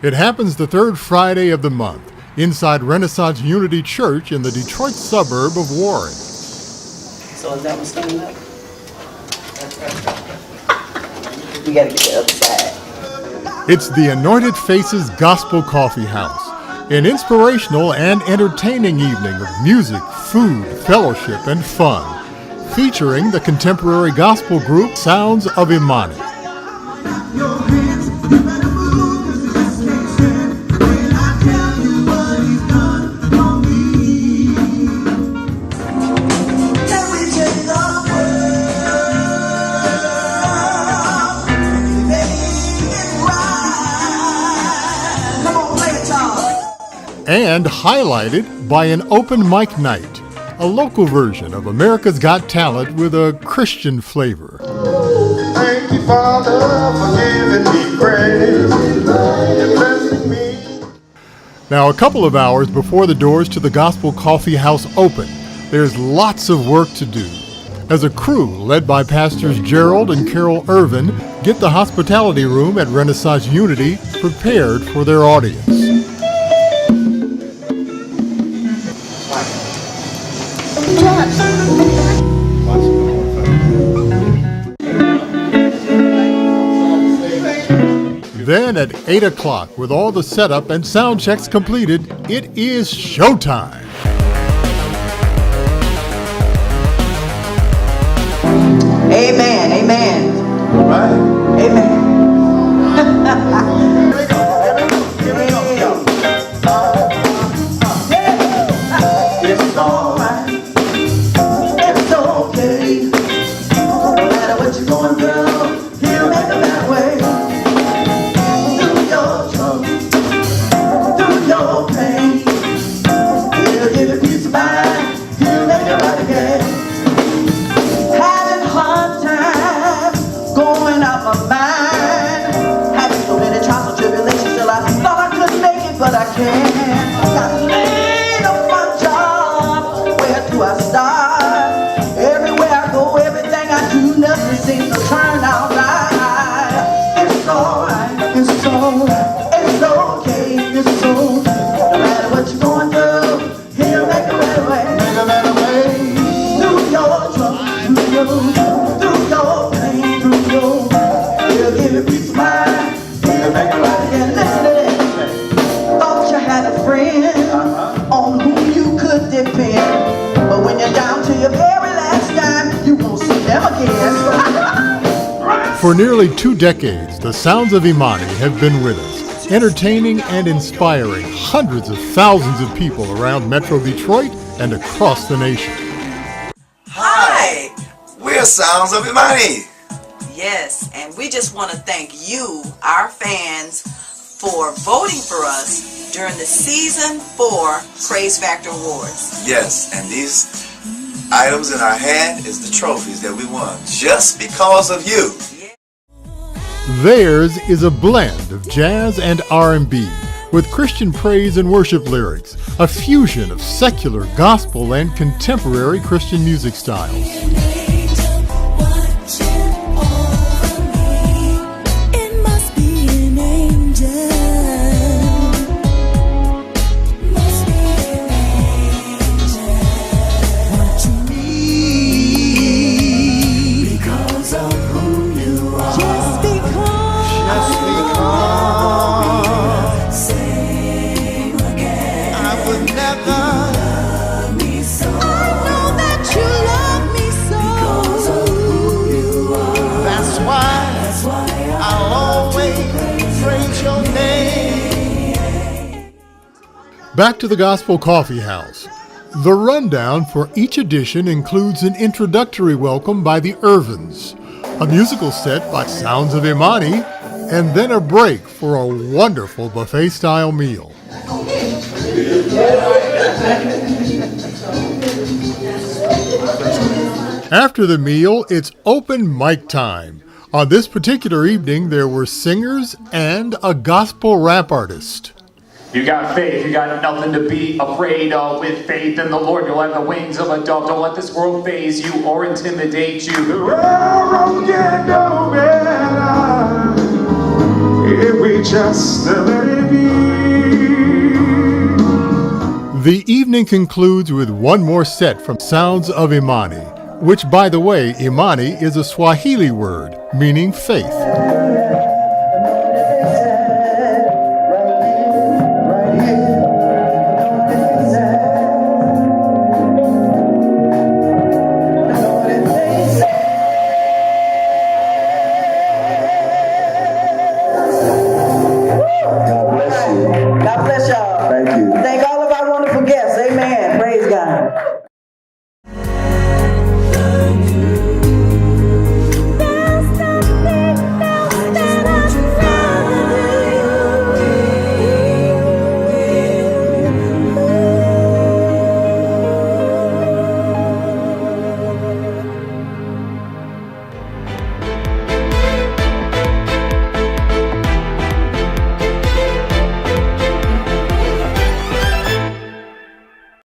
It happens the third Friday of the month inside Renaissance Unity Church in the Detroit suburb of Warren. So is that what's coming up? We gotta get the other side. It's the Anointed Faces Gospel Coffee House, an inspirational and entertaining evening of music, food, fellowship, and fun, featuring the contemporary gospel group Sounds of Imani. And highlighted by an open mic night, a local version of America's Got Talent with a Christian flavor. Thank you, Father, for giving me grace and blessing me. Now, a couple of hours before the doors to the Gospel Coffee House open, there's lots of work to do. As a crew led by Pastors Gerald and Carol Irvin get the hospitality room at Renaissance Unity prepared for their audience. Then at 8 o'clock, with all the setup and sound checks completed, it is showtime. Amen, amen. All right. Amen. It's all right. It's okay. No matter what you're going through, he'll make a better way. Through your trouble, through your pain, he'll give you peace of mind. He'll make it right again. Having hard times going out my mind. Having so many trials and tribulations till I thought I couldn't make it, but I can. Got laid on my job. Where do I start? Everywhere I go, everything I do, nothing seems to turn out right. It's alright, it's alright, it's okay, it's okay. No matter what you're going through, he'll make a better way. Make a better way. Through your trouble, through your pain, through your pain, he'll give you peace of mind. He'll make it right again. Listen to this. Thought you had a friend on whom you could depend, but when you're down to your very last dime, you won't see them again. For nearly 2 decades, the Sounds of Imani have been with us, entertaining and inspiring hundreds of thousands of people around Metro Detroit and across the nation. Hi! We're Sounds of Imani. Yes, and we just want to thank you, our fans, for voting for us during the Season 4 Praise Factor Awards. Yes, and these items in our hand is the trophies that we won just because of you. Theirs is a blend of jazz and R&B with Christian praise and worship lyrics, a fusion of secular, gospel, and contemporary Christian music styles. Back to the Gospel Coffee House. The rundown for each edition includes an introductory welcome by the Irvins, a musical set by Sounds of Imani, and then a break for a wonderful buffet-style meal. After the meal, it's open mic time. On this particular evening, there were singers and a gospel rap artist. You got faith, you got nothing to be afraid of. With faith in the Lord, you'll have the wings of a dove. Don't let this world faze you or intimidate you. The railroad can go better if we just let it be. The evening concludes with one more set from Sounds of Imani, which, by the way, Imani is a Swahili word meaning faith.